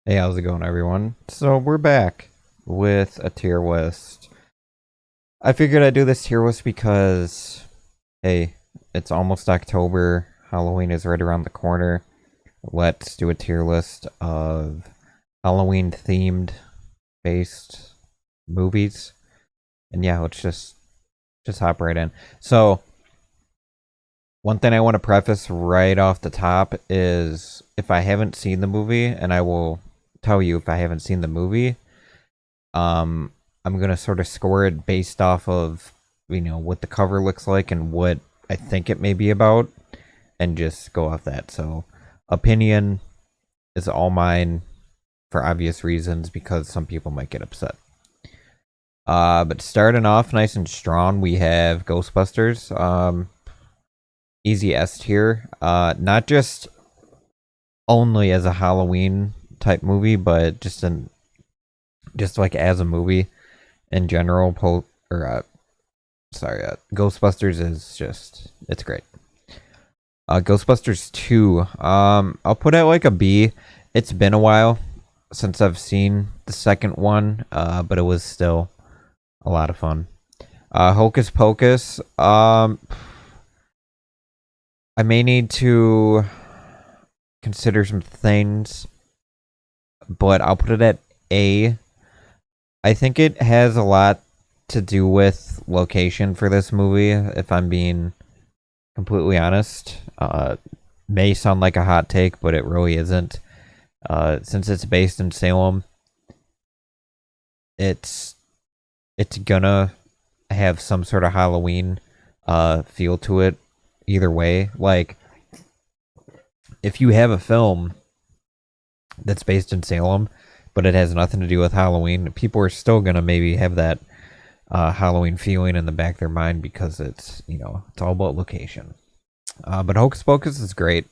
Hey, how's it going, everyone? So we're back with a tier list. I figured I'd do this tier list because, hey, it's almost October. Halloween is right around the corner. Let's do a tier list of Halloween themed based movies. And yeah, let's just hop right in. So one thing I want to preface right off the top is if I haven't seen the movie, and I will tell you if I haven't seen the movie, Um, I'm gonna sort of score it based off of what the cover looks like and what I think it may be about, and just go off that. So, opinion is all mine for obvious reasons because some people might get upset. But starting off nice and strong, we have Ghostbusters. Easy S tier. Not just only as a Halloween type movie, but just like as a movie in general. Ghostbusters is just it's great. Ghostbusters 2, I'll put it like a B. It's been a while since I've seen the second one, but it was still a lot of fun. Hocus Pocus, I may need to consider some things, but I'll put it at A. I think it has a lot to do with location for this movie, if I'm being completely honest. May sound like a hot take, but it really isn't. Since it's based in Salem, it's it's gonna have some sort of Halloween feel to it either way. Like if you have a film that's based in Salem, but it has nothing to do with Halloween, people are still gonna maybe have that Halloween feeling in the back of their mind because it's all about location. But Hocus Pocus is great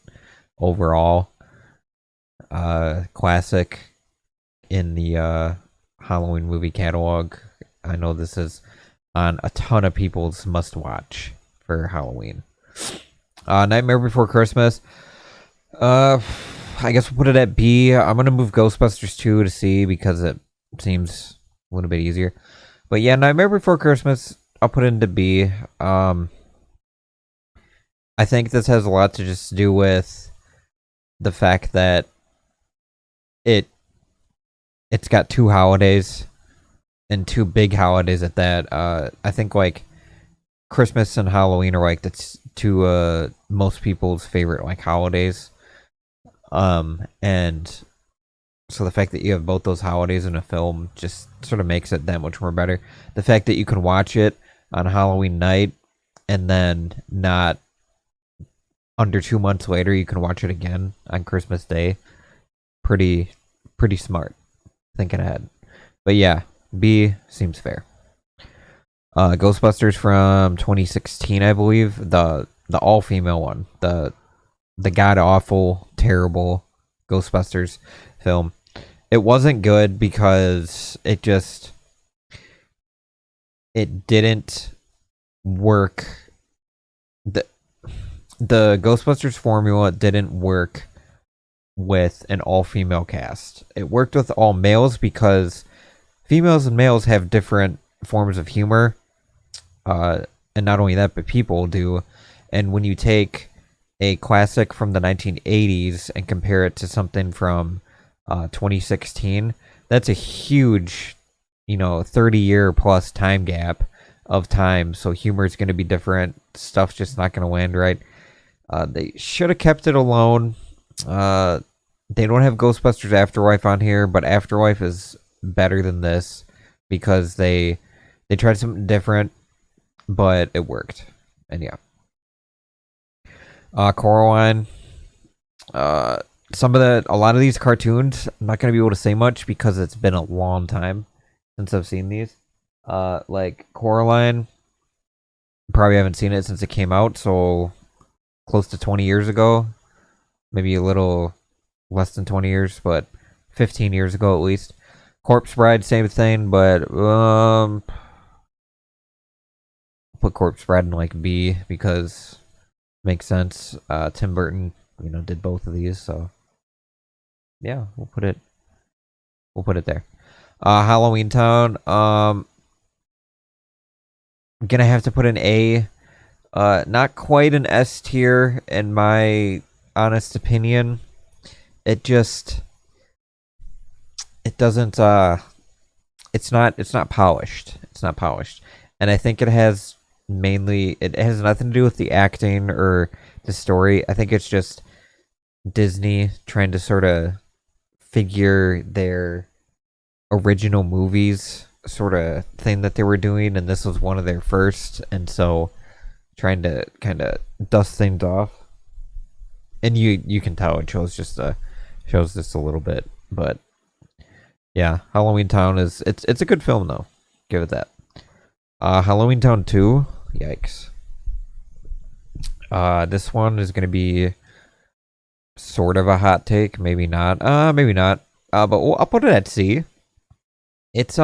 overall. Classic in the Halloween movie catalog. I know this is on a ton of people's must watch for Halloween. Nightmare Before Christmas. Uh, I guess we'll put it at B. I'm gonna move Ghostbusters 2 to C because it seems a little bit easier. But yeah, Nightmare Before Christmas, I'll put it into B. I think this has a lot to just do with the fact that it it's got two holidays and two big holidays at that. I think like Christmas and Halloween are like that's two most people's favorite like holidays. And so the fact that you have both those holidays in a film just sort of makes it that much more better. The fact that you can watch it on Halloween night and then not under 2 months later you can watch it again on Christmas Day. Pretty smart. Thinking ahead. But yeah, B seems fair. Ghostbusters from 2016, I believe, the all female one, the god awful, terrible Ghostbusters film. It wasn't good because it didn't work. the The Ghostbusters formula didn't work with an all female cast. It worked with all males because females and males have different forms of humor, and not only that, but people do. And when you take a classic from the 1980s and compare it to something from 2016, that's a huge, 30-year plus time gap of time. So humor is going to be different. Stuff's just not going to land right. They should have kept it alone. They don't have Ghostbusters Afterlife on here, but Afterlife is better than this because they tried something different, but it worked. And yeah, Coraline. Uh, a lot of these cartoons, I'm not gonna be able to say much because it's been a long time since I've seen these. Like Coraline, probably haven't seen it since it came out, so close to 20 years ago, maybe a little less than 20 years, but 15 years ago at least. Corpse Bride, same thing, but put Corpse Bride in like B because makes sense. Tim Burton, did both of these, so yeah, we'll put it We'll put it there. Halloween Town. I'm gonna have to put an A. Not quite an S tier in my honest opinion. It just it doesn't it's not polished. It's not polished. And I think it has nothing to do with the acting or the story. I think it's just Disney trying to sort of figure their original movies sort of thing that they were doing, and this was one of their first, and so trying to kind of dust things off. And you can tell it shows just a little bit, but yeah, Halloween Town it's a good film though. Give it that. Halloween Town 2, yikes. This one is gonna be sort of a hot take, maybe not. Maybe not. But I'll put it at C. It's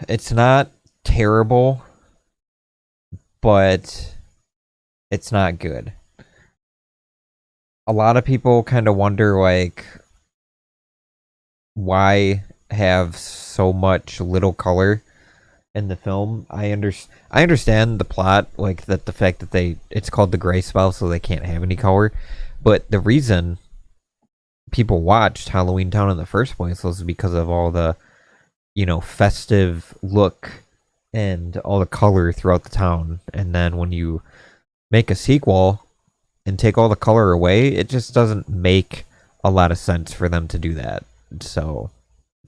it's not terrible, but it's not good. A lot of people kind of wonder like why have so much little color in the film. I understand the plot, like that the fact that it's called the gray spell, so they can't have any color. But the reason people watched Halloween Town in the first place was because of all the, festive look and all the color throughout the town. And then when you make a sequel and take all the color away, it just doesn't make a lot of sense for them to do that. So,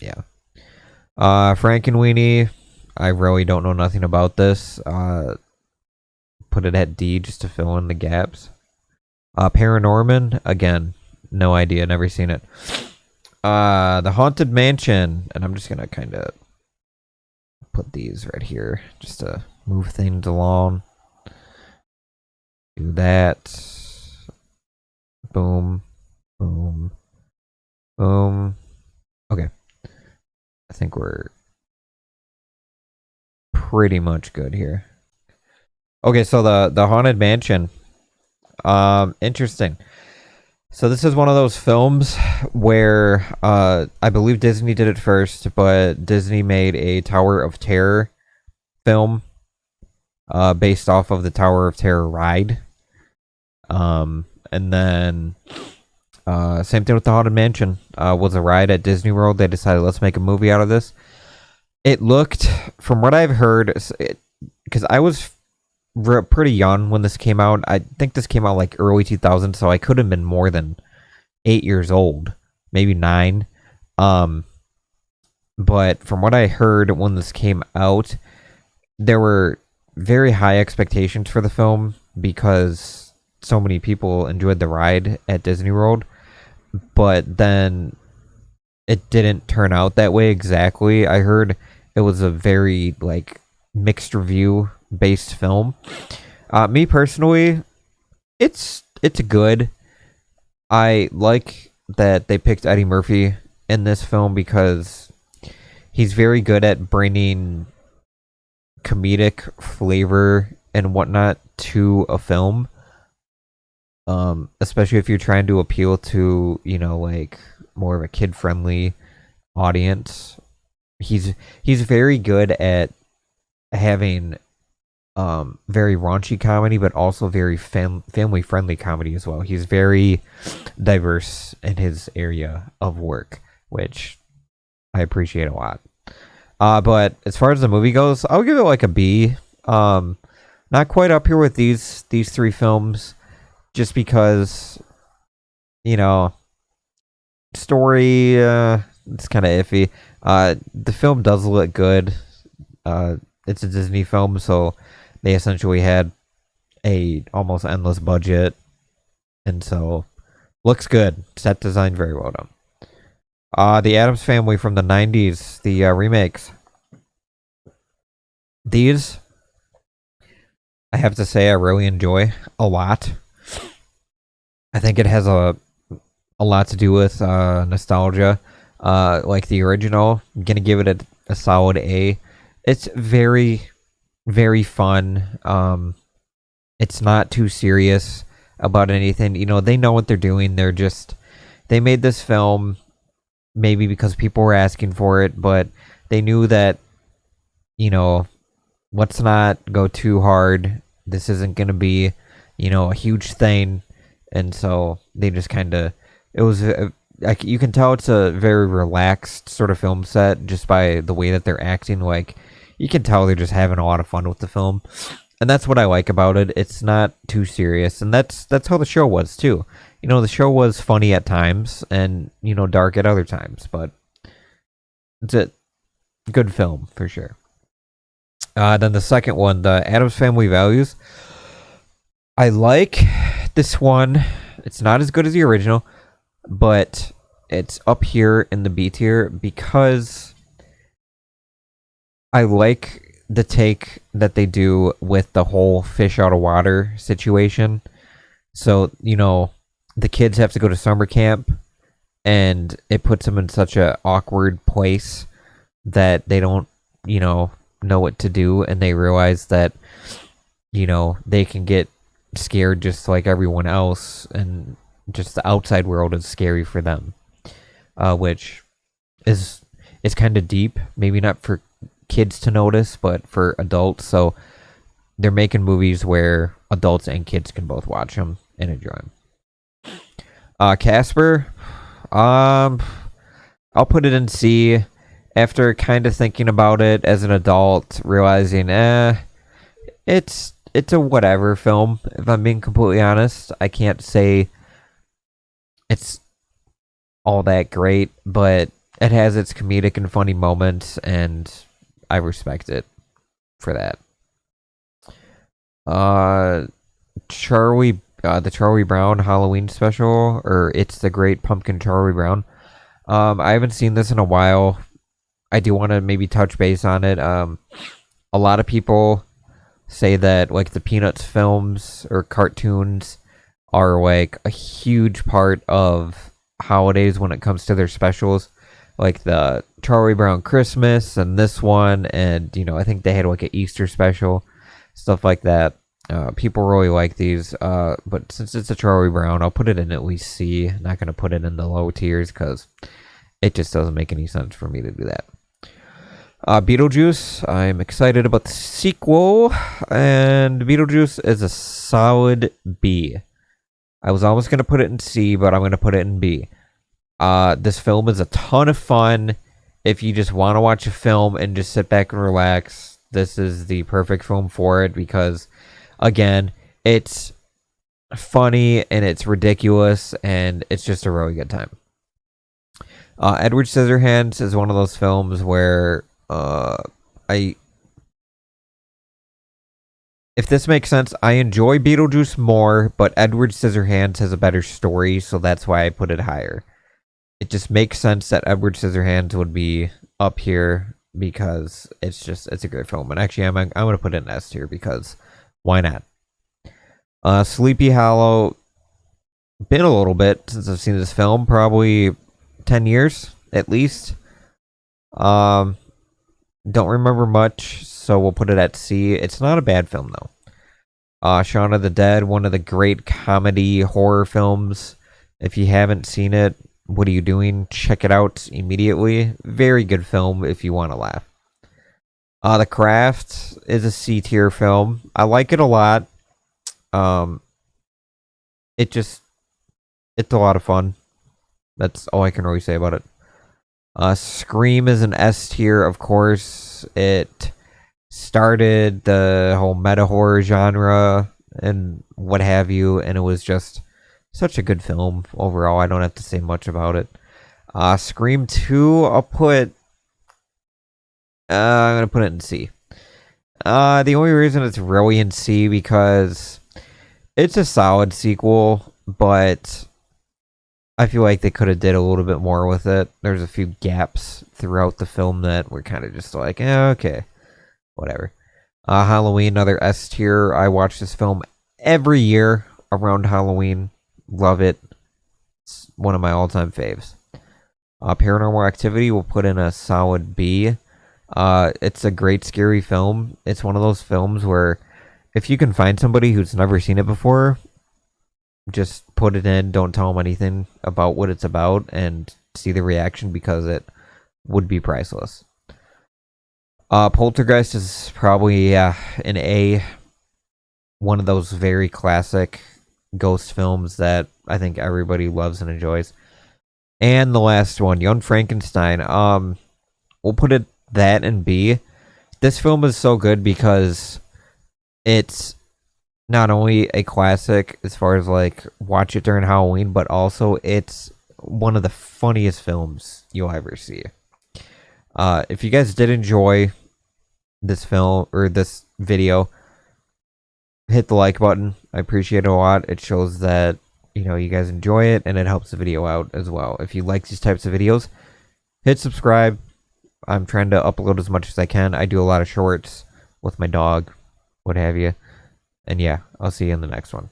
yeah. Frankenweenie, I really don't know nothing about this. Put it at D just to fill in the gaps. Paranorman, again, no idea, never seen it. The Haunted Mansion, and I'm just gonna kind of put these right here just to move things along. Do that. Boom, boom, boom. Okay, I think we're pretty much good here. Okay, so the Haunted Mansion. Interesting. So this is one of those films where I believe Disney did it first, but Disney made a Tower of Terror film based off of the Tower of Terror ride. And then same thing with the Haunted Mansion. Was a ride at Disney World. They decided, let's make a movie out of this. It looked, from what I've heard, because I was pretty young when this came out. I think this came out like early 2000s, so I could have been more than 8 years old, maybe 9. But from what I heard when this came out, there were very high expectations for the film because so many people enjoyed the ride at Disney World. But then it didn't turn out that way exactly. I heard it was a very like mixed review based film. Me personally, it's good. I like that they picked Eddie Murphy in this film because he's very good at bringing comedic flavor and whatnot to a film. Especially if you're trying to appeal to, like more of a kid friendly audience. He's very good at having very raunchy comedy, but also very family friendly comedy as well. He's very diverse in his area of work, which I appreciate a lot. But as far as the movie goes, I'll give it like a B. Not quite up here with these three films, just because, story it's kind of iffy. The film does look good. It's a Disney film, so they essentially had a almost endless budget, and so looks good. Set design very well done. The Addams Family from the 90s, the remakes. These, I have to say, I really enjoy a lot. I think it has a lot to do with nostalgia. Like the original, I'm gonna give it a solid A. It's very, very fun. It's not too serious about anything. They know what they're doing. They made this film maybe because people were asking for it, but they knew that, you know, let's not go too hard. This isn't going to be, a huge thing. And so they just kind of, it was, like, you can tell it's a very relaxed sort of film set just by the way that they're acting. Like, you can tell they're just having a lot of fun with the film. And that's what I like about it. It's not too serious. And that's how the show was, too. The show was funny at times and, dark at other times. But it's a good film, for sure. Then the second one, the Addams Family Values. I like this one. It's not as good as the original, but it's up here in the B tier because I like the take that they do with the whole fish out of water situation. So, the kids have to go to summer camp, and it puts them in such an awkward place that they don't, know what to do, and they realize that, they can get scared just like everyone else, and just the outside world is scary for them, which is kind of deep. Maybe not for kids to notice, but for adults. So they're making movies where adults and kids can both watch them and enjoy them. Casper, I'll put it in C. After kind of thinking about it as an adult, realizing, it's a whatever film, if I'm being completely honest. I can't say it's all that great, but it has its comedic and funny moments, and I respect it for that. The Charlie Brown Halloween special, or It's the Great Pumpkin Charlie Brown. I haven't seen this in a while. I do want to maybe touch base on it. A lot of people say that like the Peanuts films or cartoons are like a huge part of holidays when it comes to their specials, like the Charlie Brown Christmas and this one, and I think they had like an Easter special, stuff like that. People really like these, but since it's a Charlie Brown, I'll put it in at least C. I'm not going to put it in the low tiers because it just doesn't make any sense for me to do that. Beetlejuice, I'm excited about the sequel, and Beetlejuice is a solid B. I was almost going to put it in C, but I'm going to put it in B. This film is a ton of fun. If you just want to watch a film and just sit back and relax, this is the perfect film for it because, again, it's funny and it's ridiculous and it's just a really good time. Edward Scissorhands is one of those films where if this makes sense, I enjoy Beetlejuice more, but Edward Scissorhands has a better story, so that's why I put it higher. It just makes sense that Edward Scissorhands would be up here because it's a great film. And actually, I'm going to put it in S tier because why not? Sleepy Hollow, been a little bit since I've seen this film, probably 10 years at least. Don't remember much, so we'll put it at C. It's not a bad film, though. Shaun of the Dead, one of the great comedy horror films. If you haven't seen it, what are you doing? Check it out immediately. Very good film if you want to laugh. The Craft is a C tier film. I like it a lot. It's a lot of fun. That's all I can really say about it. Scream is an S tier, of course. It started the whole meta horror genre and what have you, and it was just such a good film overall. I don't have to say much about it. Scream 2, I'm gonna put it in C. The only reason it's really in C because it's a solid sequel, but I feel like they could have did a little bit more with it. There's a few gaps throughout the film that were kind of just like, okay, whatever. Halloween, another S tier. I watch this film every year around Halloween. Love it. It's one of my all-time faves. Paranormal Activity will put in a solid B. It's a great scary film. It's one of those films where if you can find somebody who's never seen it before, just put it in, don't tell them anything about what it's about, and see the reaction because it would be priceless. Poltergeist is probably an A, one of those very classic ghost films that I think everybody loves and enjoys. And the last one, Young Frankenstein. We'll put it that in B. This film is so good because it's not only a classic as far as like watch it during Halloween, but also it's one of the funniest films you'll ever see. If you guys did enjoy this film or this video, hit the like button. I appreciate it a lot. It shows that you guys enjoy it, and it helps the video out as well. If you like these types of videos, hit subscribe. I'm trying to upload as much as I can. I do a lot of shorts with my dog, what have you. And yeah, I'll see you in the next one.